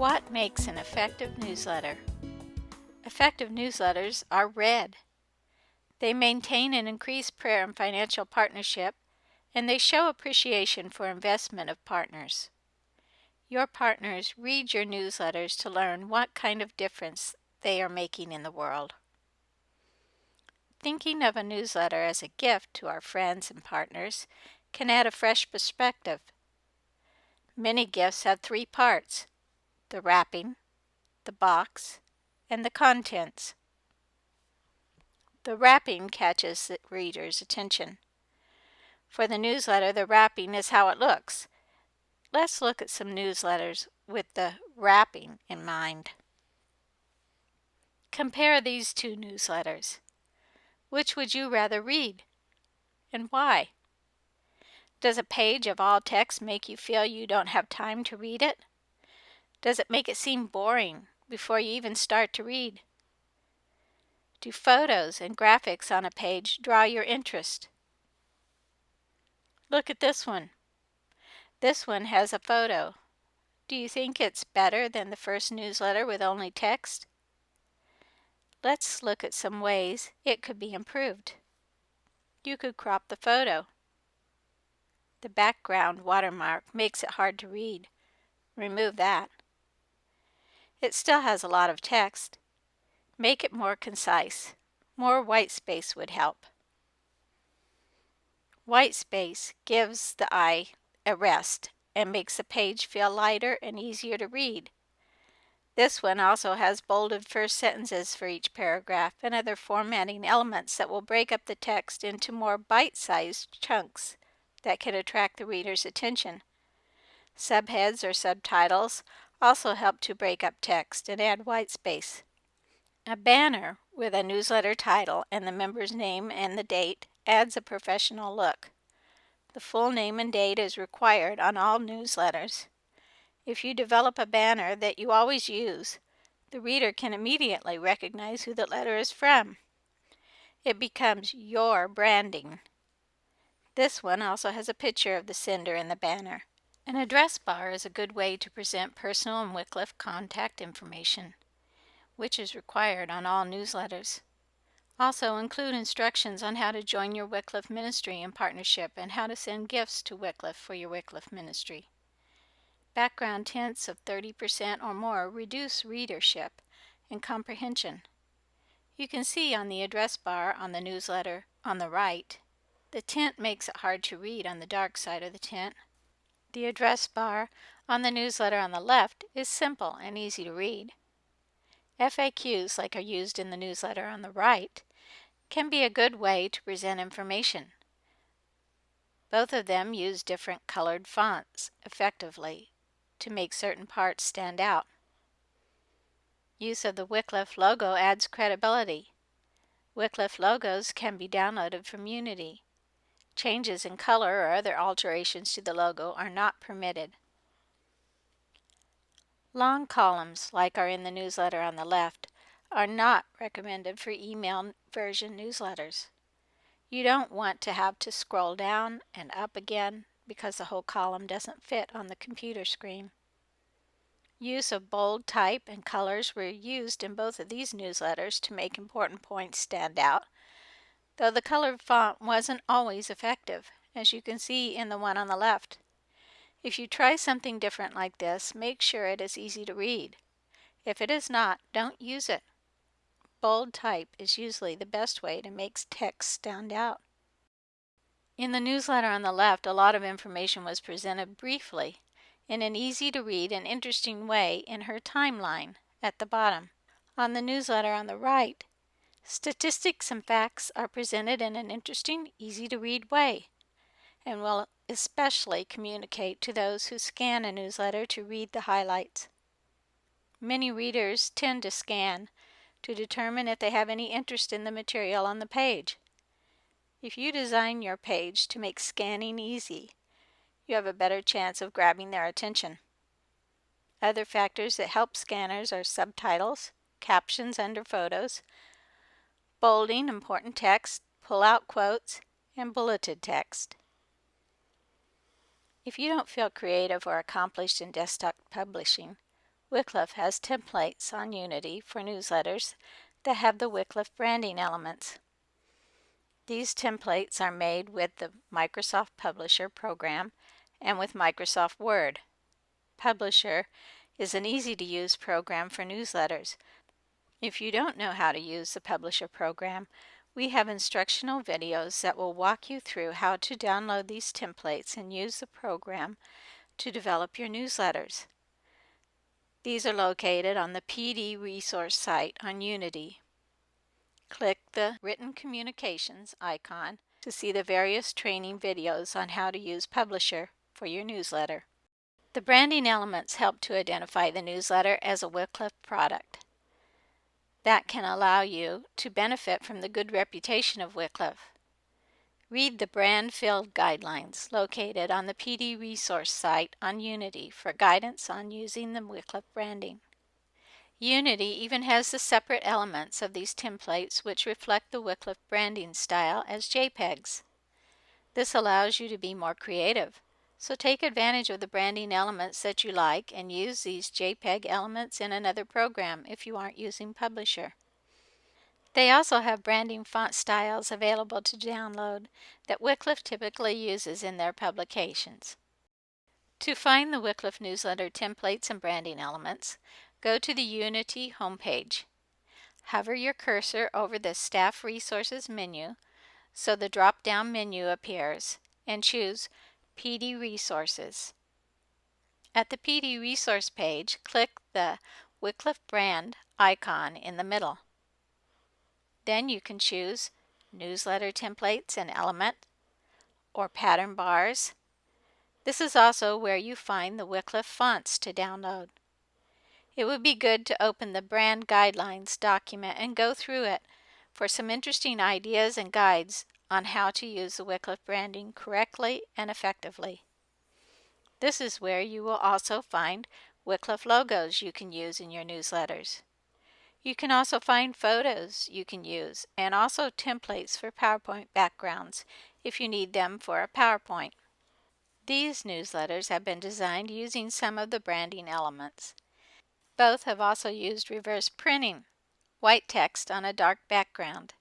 What makes an effective newsletter? Effective newsletters are read. They maintain and increase prayer and financial partnership, and they show appreciation for investment of partners. Your partners read your newsletters to learn what kind of difference they are making in the world. Thinking of a newsletter as a gift to our friends and partners can add a fresh perspective. Many gifts have three parts: the wrapping, the box, and the contents. The wrapping catches the reader's attention. For the newsletter, the wrapping is how it looks. Let's look at some newsletters with the wrapping in mind. Compare these two newsletters. Which would you rather read, and why? Does a page of all text make you feel you don't have time to read it? Does it make it seem boring before you even start to read? Do photos and graphics on a page draw your interest? Look at this one. This one has a photo. Do you think it's better than the first newsletter with only text? Let's look at some ways it could be improved. You could crop the photo. The background watermark makes it hard to read. Remove that. It still has a lot of text. Make it more concise. More white space would help. White space gives the eye a rest and makes the page feel lighter and easier to read. This one also has bolded first sentences for each paragraph and other formatting elements that will break up the text into more bite-sized chunks that can attract the reader's attention. Subheads or subtitles also help to break up text and add white space. A banner with a newsletter title and the member's name and the date adds a professional look. The full name and date is required on all newsletters. If you develop a banner that you always use, the reader can immediately recognize who the letter is from. It becomes your branding. This one also has a picture of the sender in the banner. An address bar is a good way to present personal and Wickliffe contact information, which is required on all newsletters. Also include instructions on how to join your Wickliffe ministry in partnership and how to send gifts to Wickliffe for your Wickliffe ministry. Background tints of 30% or more reduce readership and comprehension. You can see on the address bar on the newsletter on the right, the tint makes it hard to read on the dark side of the tint. The address bar on the newsletter on the left is simple and easy to read. FAQs, like are used in the newsletter on the right, can be a good way to present information. Both of them use different colored fonts effectively to make certain parts stand out. Use of the Wickliffe logo adds credibility. Wickliffe logos can be downloaded from Unity. Changes in color or other alterations to the logo are not permitted. Long columns, like are in the newsletter on the left, are not recommended for email version newsletters. You don't want to have to scroll down and up again because the whole column doesn't fit on the computer screen. Use of bold type and colors were used in both of these newsletters to make important points stand out, though the colored font wasn't always effective, as you can see in the one on the left. If you try something different like this, make sure it is easy to read. If it is not, don't use it. Bold type is usually the best way to make text stand out. In the newsletter on the left, a lot of information was presented briefly in an easy-to-read and interesting way in her timeline at the bottom. On the newsletter on the right, statistics and facts are presented in an interesting, easy-to-read way and will especially communicate to those who scan a newsletter to read the highlights. Many readers tend to scan to determine if they have any interest in the material on the page. If you design your page to make scanning easy, you have a better chance of grabbing their attention. Other factors that help scanners are subtitles, captions under photos, bolding important text, pull-out quotes, and bulleted text. If you don't feel creative or accomplished in desktop publishing, Wickliffe has templates on Unity for newsletters that have the Wickliffe branding elements. These templates are made with the Microsoft Publisher program and with Microsoft Word. Publisher is an easy-to-use program for newsletters. If you don't know how to use the Publisher program, we have instructional videos that will walk you through how to download these templates and use the program to develop your newsletters. These are located on the PD resource site on Unity. Click the Written Communications icon to see the various training videos on how to use Publisher for your newsletter. The branding elements help to identify the newsletter as a Wickliffe product. That can allow you to benefit from the good reputation of Wickliffe. Read the Brand Field Guidelines located on the PD resource site on Unity for guidance on using the Wickliffe branding. Unity even has the separate elements of these templates which reflect the Wickliffe branding style as JPEGs. This allows you to be more creative, so take advantage of the branding elements that you like and use these JPEG elements in another program if you aren't using Publisher. They also have branding font styles available to download that Wickliffe typically uses in their publications. To find the Wickliffe newsletter templates and branding elements, go to the Unity homepage. Hover your cursor over the Staff Resources menu so the drop-down menu appears and choose PD Resources. At the PD Resource page, click the Wickliffe brand icon in the middle. Then you can choose Newsletter Templates and Element or Pattern Bars. This is also where you find the Wickliffe fonts to download. It would be good to open the Brand Guidelines document and go through it for some interesting ideas and guides on how to use the Wickliffe branding correctly and effectively. This is where you will also find Wickliffe logos you can use in your newsletters. You can also find photos you can use and also templates for PowerPoint backgrounds if you need them for a PowerPoint. These newsletters have been designed using some of the branding elements. Both have also used reverse printing, white text on a dark background.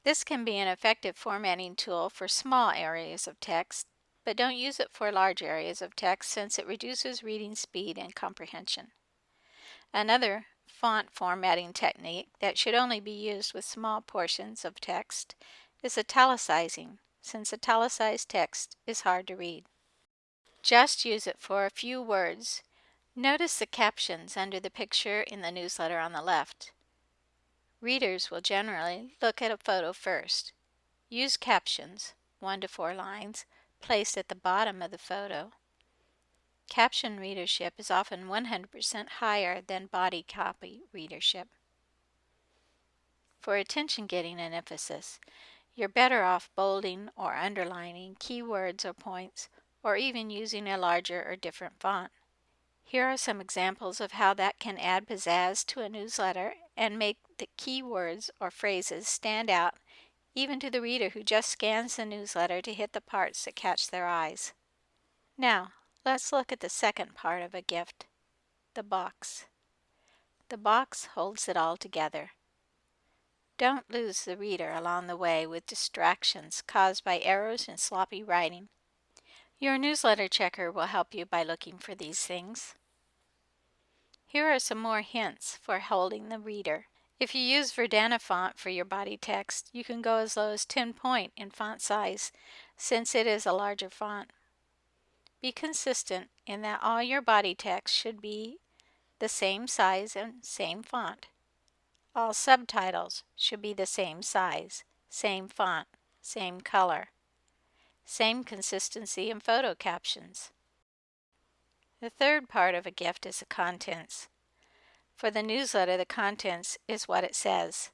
This can be an effective formatting tool for small areas of text, but don't use it for large areas of text since it reduces reading speed and comprehension. Another font formatting technique that should only be used with small portions of text is italicizing, since italicized text is hard to read. Just use it for a few words. Notice the captions under the picture in the newsletter on the left. Readers will generally look at a photo first. Use captions, 1 to 4 lines, placed at the bottom of the photo. Caption readership is often 100% higher than body copy readership. For attention getting and emphasis, you're better off bolding or underlining keywords or points, or even using a larger or different font. Here are some examples of how that can add pizzazz to a newsletter and make the keywords or phrases stand out even to the reader who just scans the newsletter to hit the parts that catch their eyes. Now, let's look at the second part of a gift, the box. The box holds it all together. Don't lose the reader along the way with distractions caused by errors and sloppy writing. Your newsletter checker will help you by looking for these things. Here are some more hints for holding the reader. If you use Verdana font for your body text, you can go as low as 10 point in font size, since it is a larger font. Be consistent in that all your body text should be the same size and same font. All subtitles should be the same size, same font, same color, same consistency in photo captions. The third part of a gift is the contents. For the newsletter, the contents is what it says.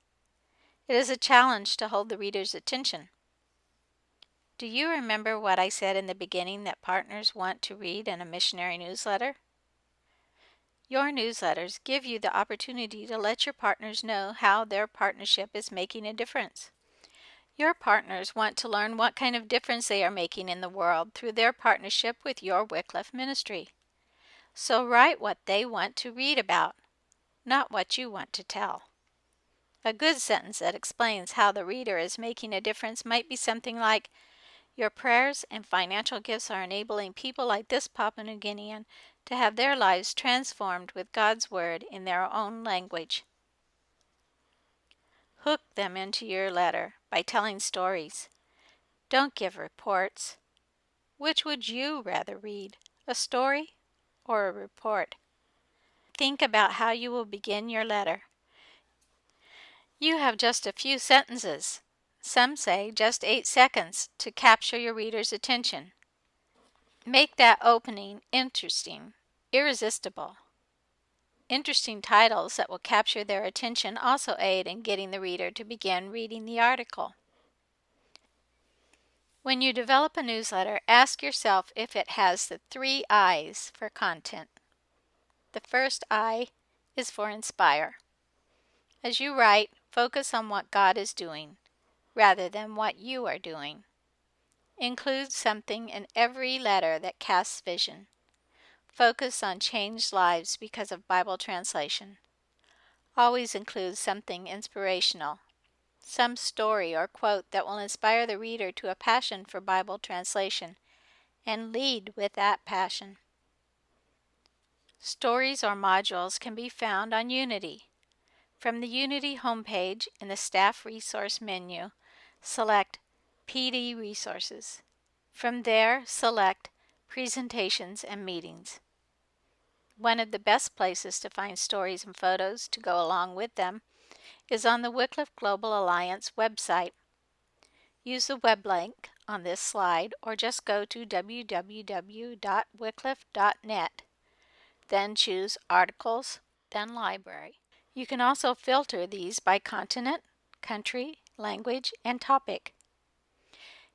It is a challenge to hold the reader's attention. Do you remember what I said in the beginning that partners want to read in a missionary newsletter? Your newsletters give you the opportunity to let your partners know how their partnership is making a difference. Your partners want to learn what kind of difference they are making in the world through their partnership with your Wickliffe ministry. So write what they want to read about, not what you want to tell. A good sentence that explains how the reader is making a difference might be something like, "Your prayers and financial gifts are enabling people like this Papua New Guinean to have their lives transformed with God's Word in their own language." Hook them into your letter by telling stories. Don't give reports. Which would you rather read, a story or a report? Think about how you will begin your letter. You have just a few sentences, some say just 8 seconds, to capture your reader's attention. Make that opening interesting, irresistible. Interesting titles that will capture their attention also aid in getting the reader to begin reading the article. When you develop a newsletter, ask yourself if it has the 3 I's for content. The first I is for inspire. As you write, focus on what God is doing, rather than what you are doing. Include something in every letter that casts vision. Focus on changed lives because of Bible translation. Always include something inspirational, some story or quote that will inspire the reader to a passion for Bible translation, and lead with that passion. Stories or modules can be found on Unity. From the Unity homepage in the Staff Resource menu, select PD Resources. From there, select Presentations and Meetings. One of the best places to find stories and photos to go along with them is on the Wickliffe Global Alliance website. Use the web link on this slide or just go to www.wickliffe.net. Then choose Articles, then Library. You can also filter these by continent, country, language, and topic.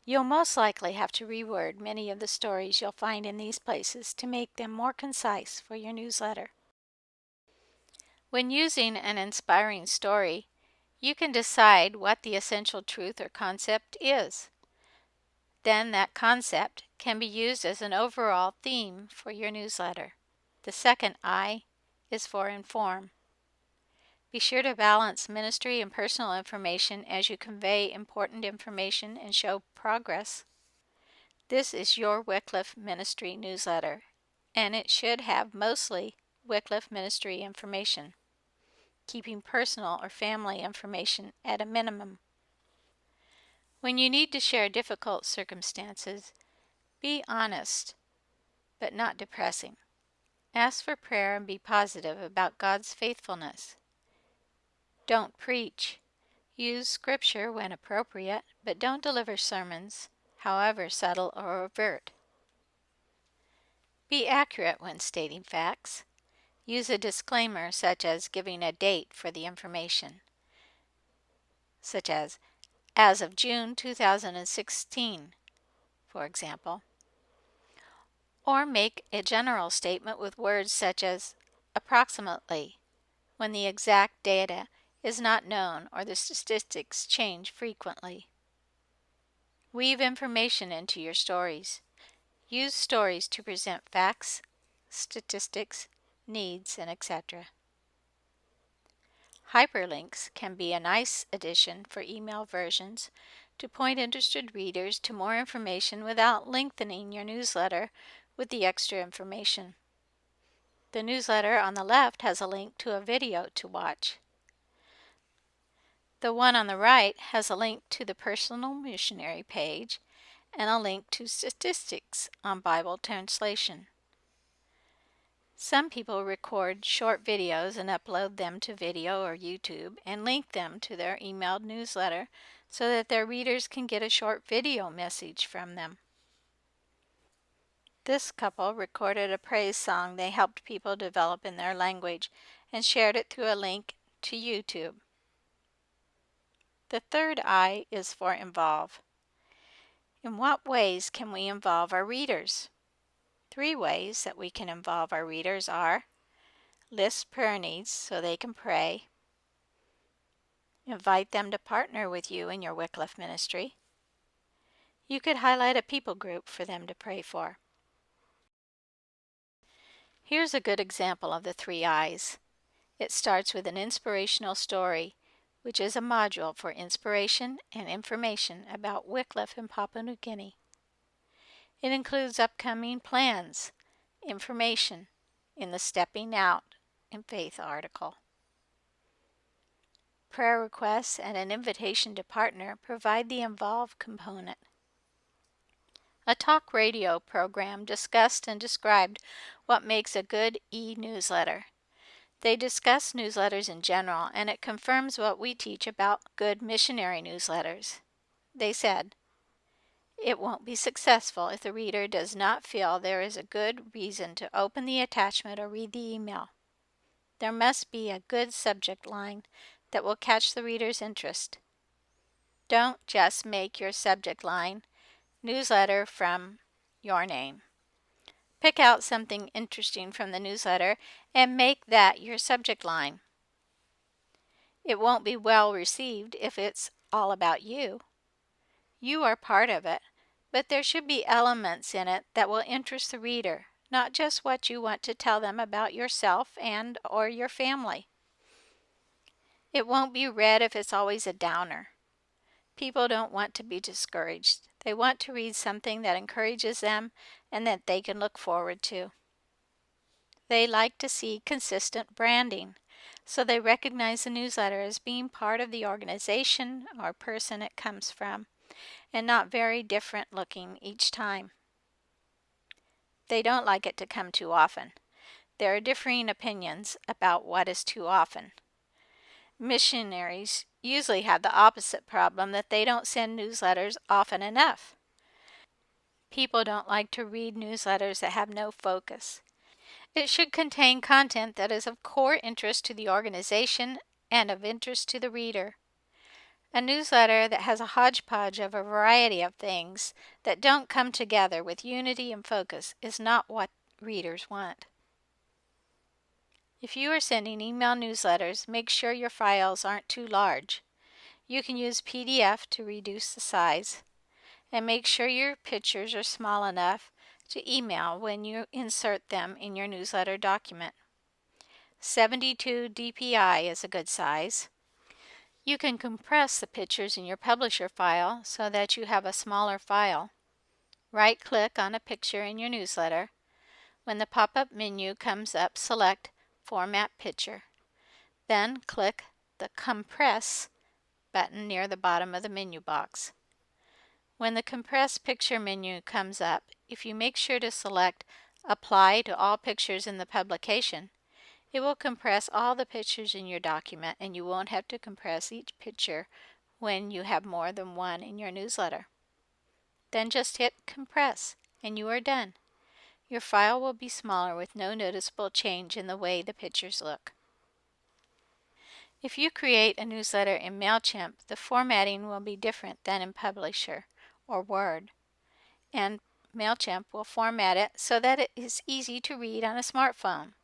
You'll most likely have to reword many of the stories you'll find in these places to make them more concise for your newsletter. When using an inspiring story, you can decide what the essential truth or concept is. Then that concept can be used as an overall theme for your newsletter. The second I is for inform. Be sure to balance ministry and personal information as you convey important information and show progress. This is your Wickliffe Ministry newsletter, and it should have mostly Wickliffe Ministry information, keeping personal or family information at a minimum. When you need to share difficult circumstances, be honest, but not depressing. Ask for prayer and be positive about God's faithfulness. Don't preach. Use scripture when appropriate, but don't deliver sermons, however subtle or overt. Be accurate when stating facts. Use a disclaimer such as giving a date for the information, such as of June 2016, for example. Or make a general statement with words such as approximately, when the exact data is not known or the statistics change frequently. Weave information into your stories. Use stories to present facts, statistics, needs, and etc. Hyperlinks can be a nice addition for email versions to point interested readers to more information without lengthening your newsletter with the extra information. The newsletter on the left has a link to a video to watch. The one on the right has a link to the personal missionary page and a link to statistics on Bible translation. Some people record short videos and upload them to video or YouTube and link them to their emailed newsletter so that their readers can get a short video message from them. This couple recorded a praise song they helped people develop in their language and shared it through a link to YouTube. The third I is for involve. In what ways can we involve our readers? 3 ways that we can involve our readers are: list prayer needs so they can pray, invite them to partner with you in your Wickliffe ministry. You could highlight a people group for them to pray for. Here's a good example of the 3 I's. It starts with an inspirational story, which is a module for inspiration and information about Wickliffe and Papua New Guinea. It includes upcoming plans, information in the Stepping Out in Faith article. Prayer requests and an invitation to partner provide the involved component. A talk radio program discussed and described what makes a good e-newsletter. They discuss newsletters in general, and it confirms what we teach about good missionary newsletters. They said, "It won't be successful if the reader does not feel there is a good reason to open the attachment or read the email. There must be a good subject line that will catch the reader's interest. Don't just make your subject line newsletter from your name. Pick out something interesting from the newsletter and make that your subject line. It won't be well received if it's all about you. You are part of it, but there should be elements in it that will interest the reader, not just what you want to tell them about yourself and or your family. It won't be read if it's always a downer. People don't want to be discouraged. They want to read something that encourages them and that they can look forward to. They like to see consistent branding, so they recognize the newsletter as being part of the organization or person it comes from, and not very different looking each time. They don't like it to come too often. There are differing opinions about what is too often. Missionaries usually have the opposite problem, that they don't send newsletters often enough. People don't like to read newsletters that have no focus. It should contain content that is of core interest to the organization and of interest to the reader. A newsletter that has a hodgepodge of a variety of things that don't come together with unity and focus is not what readers want. If you are sending email newsletters, make sure your files aren't too large. You can use PDF to reduce the size, and make sure your pictures are small enough to email when you insert them in your newsletter document. 72 dpi is a good size. You can compress the pictures in your publisher file so that you have a smaller file. Right-click on a picture in your newsletter. When the pop-up menu comes up, select Format Picture. Then click the Compress button near the bottom of the menu box. When the Compress Picture menu comes up, if you make sure to select Apply to all pictures in the publication, it will compress all the pictures in your document, and you won't have to compress each picture when you have more than one in your newsletter. Then just hit Compress, and you are done. Your file will be smaller with no noticeable change in the way the pictures look. If you create a newsletter in MailChimp, the formatting will be different than in Publisher or Word, and MailChimp will format it so that it is easy to read on a smartphone.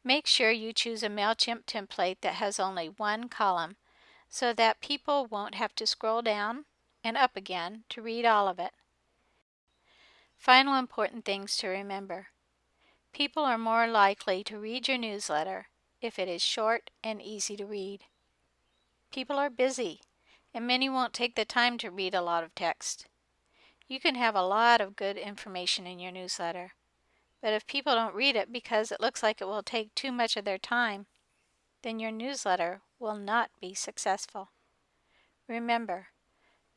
Make sure you choose a MailChimp template that has only one column so that people won't have to scroll down and up again to read all of it. Final important things to remember. People are more likely to read your newsletter if it is short and easy to read. People are busy, and many won't take the time to read a lot of text. You can have a lot of good information in your newsletter, but if people don't read it because it looks like it will take too much of their time, then your newsletter will not be successful. Remember,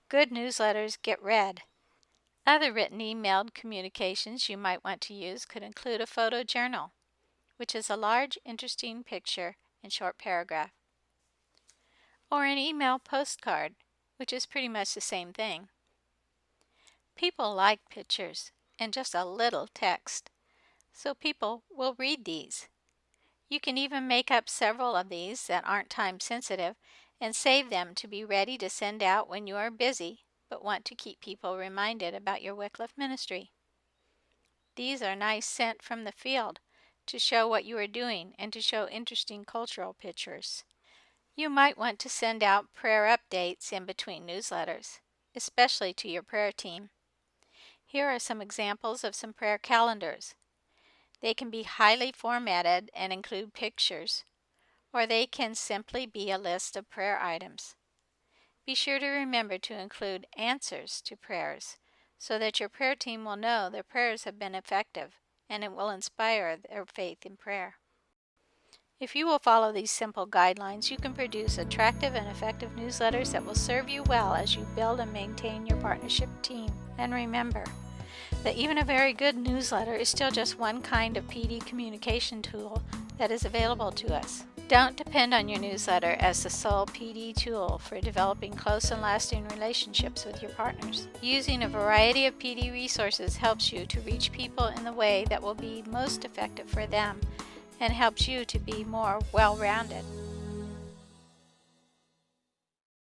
good newsletters get read. Other written emailed communications you might want to use could include a photo journal, which is a large, interesting picture and short paragraph, or an email postcard, which is pretty much the same thing. People like pictures and just a little text, so people will read these. You can even make up several of these that aren't time sensitive and save them to be ready to send out when you are busy but want to keep people reminded about your Wickliffe ministry. These are nice sent from the field to show what you are doing and to show interesting cultural pictures. You might want to send out prayer updates in between newsletters, especially to your prayer team. Here are some examples of some prayer calendars. They can be highly formatted and include pictures, or they can simply be a list of prayer items. Be sure to remember to include answers to prayers so that your prayer team will know their prayers have been effective and it will inspire their faith in prayer. If you will follow these simple guidelines, you can produce attractive and effective newsletters that will serve you well as you build and maintain your partnership team. And remember that even a very good newsletter is still just one kind of PD communication tool that is available to us. Don't depend on your newsletter as the sole PD tool for developing close and lasting relationships with your partners. Using a variety of PD resources helps you to reach people in the way that will be most effective for them and helps you to be more well-rounded.